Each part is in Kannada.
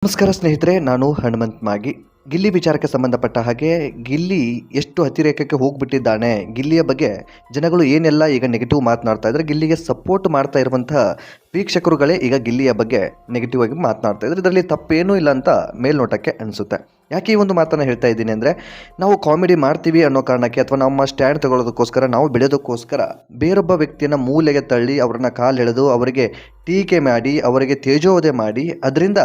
ನಮಸ್ಕಾರ ಸ್ನೇಹಿತರೆ, ನಾನು ಹನುಮಂತ್ ಮಾಗಿ. ಗಿಲ್ಲಿ ವಿಚಾರಕ್ಕೆ ಸಂಬಂಧಪಟ್ಟ ಹಾಗೆ ಗಿಲ್ಲಿ ಎಷ್ಟು ಅತಿರೇಕಕ್ಕೆ ಹೋಗ್ಬಿಟ್ಟಿದ್ದಾನೆ, ಗಿಲ್ಲಿಯ ಬಗ್ಗೆ ಜನಗಳು ಏನೆಲ್ಲ ಈಗ ನೆಗೆಟಿವ್ ಮಾತನಾಡ್ತಾ ಇದ್ದಾರೆ, ಗಿಲ್ಲಿಗೆ ಸಪೋರ್ಟ್ ಮಾಡ್ತಾ ಇರುವಂತಹ ವೀಕ್ಷಕರುಗಳೇ ಈಗ ಗಿಲ್ಲಿಯ ಬಗ್ಗೆ ನೆಗೆಟಿವ್ ಆಗಿ ಮಾತನಾಡ್ತಾ ಇದ್ದಾರೆ. ಇದರಲ್ಲಿ ತಪ್ಪೇನೂ ಇಲ್ಲ ಅಂತ ಮೇಲ್ನೋಟಕ್ಕೆ ಅನಿಸುತ್ತೆ. ಯಾಕೆ ಈ ಒಂದು ಮಾತನ್ನು ಹೇಳ್ತಾ ಇದ್ದೀನಿ ಅಂದರೆ, ನಾವು ಕಾಮಿಡಿ ಮಾಡ್ತೀವಿ ಅನ್ನೋ ಕಾರಣಕ್ಕೆ ಅಥವಾ ನಮ್ಮ ಸ್ಟ್ಯಾಂಡ್ ತಗೊಳ್ಳೋದಕ್ಕೋಸ್ಕರ, ನಾವು ಬೆಳೆಯೋದಕ್ಕೋಸ್ಕರ ಬೇರೊಬ್ಬ ವ್ಯಕ್ತಿಯನ್ನು ಮೂಲೆಗೆ ತಳ್ಳಿ ಅವರನ್ನು ಕಾಲೆಳೆದು ಅವರಿಗೆ ಟೀಕೆ ಮಾಡಿ ಅವರಿಗೆ ತೇಜೋವಧೆ ಮಾಡಿ ಅದರಿಂದ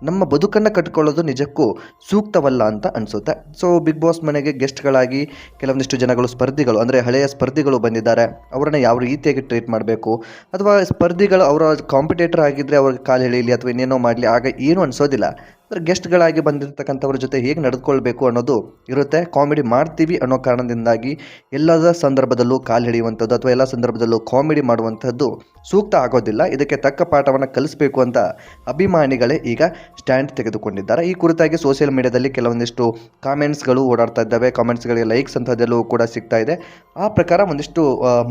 ನಮ್ಮ ಬದುಕನ್ನು ಕಟ್ಕೊಳ್ಳೋದು ನಿಜಕ್ಕೂ ಸೂಕ್ತವಲ್ಲ ಅಂತ ಅನಿಸುತ್ತೆ. ಸೊ ಬಿಗ್ ಬಾಸ್ ಮನೆಗೆ ಗೆಸ್ಟ್ಗಳಾಗಿ ಕೆಲವೊಂದಿಷ್ಟು ಜನಗಳು ಸ್ಪರ್ಧಿಗಳು ಅಂದರೆ ಹಳೆಯ ಸ್ಪರ್ಧಿಗಳು ಬಂದಿದ್ದಾರೆ. ಅವರನ್ನು ಯಾವ ರೀತಿಯಾಗಿ ಟ್ರೀಟ್ ಮಾಡಬೇಕು, ಅಥವಾ ಸ್ಪರ್ಧಿಗಳು ಅವರ ಕಾಂಪಿಟೇಟರ್ ಆಗಿದ್ದರೆ ಅವ್ರಿಗೆ ಕಾಲು ಎಳೀಲಿ ಅಥವಾ ಇನ್ನೇನೋ ಮಾಡಲಿ, ಆಗ ಏನೂ ಅನಿಸೋದಿಲ್ಲ. ಅಂದರೆ ಗೆಸ್ಟ್ಗಳಾಗಿ ಬಂದಿರತಕ್ಕಂಥವ್ರ ಜೊತೆ ಹೇಗೆ ನಡೆದುಕೊಳ್ಬೇಕು ಅನ್ನೋದು ಇರುತ್ತೆ. ಕಾಮಿಡಿ ಮಾಡ್ತೀವಿ ಅನ್ನೋ ಕಾರಣದಿಂದಾಗಿ ಎಲ್ಲದ ಸಂದರ್ಭದಲ್ಲೂ ಕಾಲು ಹಿಡಿಯುವಂಥದ್ದು ಅಥವಾ ಎಲ್ಲ ಸಂದರ್ಭದಲ್ಲೂ ಕಾಮಿಡಿ ಮಾಡುವಂಥದ್ದು ಸೂಕ್ತ ಆಗೋದಿಲ್ಲ. ಇದಕ್ಕೆ ತಕ್ಕ ಪಾಠವನ್ನು ಕಲಿಸಬೇಕು ಅಂತ ಅಭಿಮಾನಿಗಳೇ ಈಗ ಸ್ಟ್ಯಾಂಡ್ ತೆಗೆದುಕೊಂಡಿದ್ದಾರೆ. ಈ ಕುರಿತಾಗಿ ಸೋಷಿಯಲ್ ಮೀಡಿಯಾದಲ್ಲಿ ಕೆಲವೊಂದಿಷ್ಟು ಕಾಮೆಂಟ್ಸ್ಗಳು ಓಡಾಡ್ತಾ ಇದ್ದಾವೆ. ಕಾಮೆಂಟ್ಸ್ಗಳಿಗೆ ಲೈಕ್ಸ್ ಅಂಥದ್ದೆಲ್ಲವೂ ಕೂಡ ಸಿಗ್ತಾ ಇದೆ. ಆ ಪ್ರಕಾರ ಒಂದಿಷ್ಟು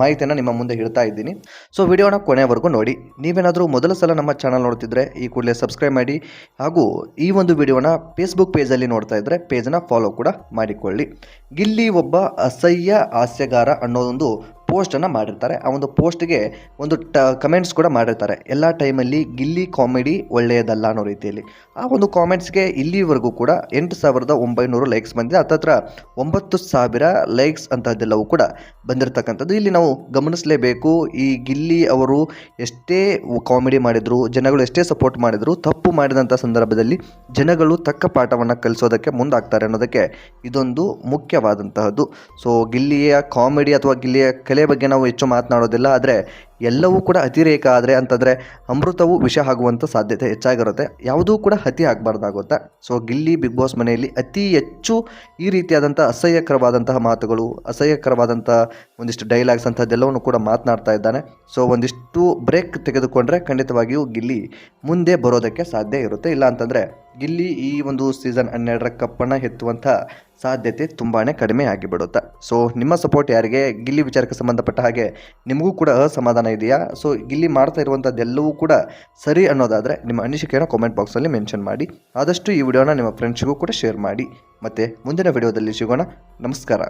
ಮಾಹಿತಿಯನ್ನು ನಿಮ್ಮ ಮುಂದೆ ಹೇಳ್ತಾ ಇದ್ದೀನಿ. ಸೊ ವಿಡಿಯೋನ ಕೊನೆಯವರೆಗೂ ನೋಡಿ. ನೀವೇನಾದರೂ ಮೊದಲ ಸಲ ನಮ್ಮ ಚಾನಲ್ ನೋಡ್ತಿದ್ರೆ ಈ ಕೂಡಲೇ ಸಬ್ಸ್ಕ್ರೈಬ್ ಮಾಡಿ, ಹಾಗೂ ಈ ಒಂದು ವಿಡಿಯೋನ ಫೇಸ್ಬುಕ್ ಪೇಜಲ್ಲಿ ನೋಡ್ತಾ ಇದ್ದರೆ ಪೇಜನ್ನು ಫಾಲೋ ಕೂಡ ಮಾಡಿಕೊಳ್ಳಿ. ಗಿಲ್ಲಿ ಒಬ್ಬ ಅಸಹ್ಯ ಹಾಸ್ಯಗಾರ ಅನ್ನೋದೊಂದು ಪೋಸ್ಟನ್ನು ಮಾಡಿರ್ತಾರೆ. ಆ ಒಂದು ಪೋಸ್ಟ್ಗೆ ಒಂದು ಕಮೆಂಟ್ಸ್ ಕೂಡ ಮಾಡಿರ್ತಾರೆ. ಎಲ್ಲ ಟೈಮಲ್ಲಿ ಗಿಲ್ಲಿ ಕಾಮಿಡಿ ಒಳ್ಳೆಯದಲ್ಲ ಅನ್ನೋ ರೀತಿಯಲ್ಲಿ. ಆ ಒಂದು ಕಾಮೆಂಟ್ಸ್ಗೆ ಇಲ್ಲಿವರೆಗೂ ಕೂಡ 8,900 ಲೈಕ್ಸ್ ಬಂದಿದೆ. ಹತ್ತತ್ರ 9,000 ಲೈಕ್ಸ್ ಅಂತಹದ್ದೆಲ್ಲವೂ ಕೂಡ ಬಂದಿರತಕ್ಕಂಥದ್ದು ಇಲ್ಲಿ ನಾವು ಗಮನಿಸಲೇಬೇಕು. ಈ ಗಿಲ್ಲಿ ಅವರು ಎಷ್ಟೇ ಕಾಮಿಡಿ ಮಾಡಿದ್ರು, ಜನಗಳು ಎಷ್ಟೇ ಸಪೋರ್ಟ್ ಮಾಡಿದ್ರು, ತಪ್ಪು ಮಾಡಿದಂಥ ಸಂದರ್ಭದಲ್ಲಿ ಜನಗಳು ತಕ್ಕ ಪಾಠವನ್ನು ಕಲಿಸೋದಕ್ಕೆ ಮುಂದಾಗ್ತಾರೆ ಅನ್ನೋದಕ್ಕೆ ಇದೊಂದು ಮುಖ್ಯವಾದಂತಹದ್ದು. ಸೊ ಗಿಲ್ಲಿಯ ಕಾಮಿಡಿ ಅಥವಾ ಗಿಲ್ಲಿಯ ಕಲೆ ಬಗ್ಗೆ ನಾವು ಹೆಚ್ಚು ಮಾತನಾಡೋದಿಲ್ಲ. ಆದರೆ ಎಲ್ಲವೂ ಕೂಡ ಅತಿರೇಕ ಆದರೆ ಅಂತಂದರೆ ಅಮೃತವು ವಿಷ ಆಗುವಂಥ ಸಾಧ್ಯತೆ ಹೆಚ್ಚಾಗಿರುತ್ತೆ. ಯಾವುದೂ ಕೂಡ ಅತಿ ಆಗಬಾರ್ದಾಗುತ್ತೆ. ಸೊ ಗಿಲ್ಲಿ ಬಿಗ್ ಬಾಸ್ ಮನೆಯಲ್ಲಿ ಅತಿ ಹೆಚ್ಚು ಈ ರೀತಿಯಾದಂಥ ಅಸಹ್ಯಕರವಾದಂತಹ ಮಾತುಗಳು, ಅಸಹ್ಯಕರವಾದಂಥ ಒಂದಿಷ್ಟು ಡೈಲಾಗ್ಸ್ ಅಂಥದ್ದೆಲ್ಲವನ್ನು ಕೂಡ ಮಾತನಾಡ್ತಾ ಇದ್ದಾನೆ. ಸೊ ಒಂದಿಷ್ಟು ಬ್ರೇಕ್ ತೆಗೆದುಕೊಂಡ್ರೆ ಖಂಡಿತವಾಗಿಯೂ ಗಿಲ್ಲಿ ಮುಂದೆ ಬರೋದಕ್ಕೆ ಸಾಧ್ಯ ಇರುತ್ತೆ. ಇಲ್ಲ ಅಂತಂದರೆ ಗಿಲ್ಲಿ ಈ ಒಂದು ಸೀಸನ್ 12ರ ಕಪ್ಪನ್ನು ಎತ್ತುವಂಥ ಸಾಧ್ಯತೆ ತುಂಬಾ ಕಡಿಮೆ ಆಗಿಬಿಡುತ್ತೆ. ಸೊ ನಿಮ್ಮ ಸಪೋರ್ಟ್ ಯಾರಿಗೆ? ಗಿಲ್ಲಿ ವಿಚಾರಕ್ಕೆ ಸಂಬಂಧಪಟ್ಟ ಹಾಗೆ ನಿಮಗೂ ಕೂಡ ಅಸಮಾಧಾನ ಇದೆಯಾ? ಸೊ ಗಿಲ್ಲಿ ಮಾಡ್ತಾ ಇರುವಂಥದ್ದೆಲ್ಲವೂ ಕೂಡ ಸರಿ ಅನ್ನೋದಾದರೆ ನಿಮ್ಮ ಅನಿಸಿಕೆಯನ್ನು ಕಾಮೆಂಟ್ ಬಾಕ್ಸಲ್ಲಿ ಮೆನ್ಷನ್ ಮಾಡಿ. ಆದಷ್ಟು ಈ ವಿಡಿಯೋನ ನಿಮ್ಮ ಫ್ರೆಂಡ್ಸ್ಗೂ ಕೂಡ ಶೇರ್ ಮಾಡಿ. ಮತ್ತು ಮುಂದಿನ ವಿಡಿಯೋದಲ್ಲಿ ಸಿಗೋಣ. ನಮಸ್ಕಾರ.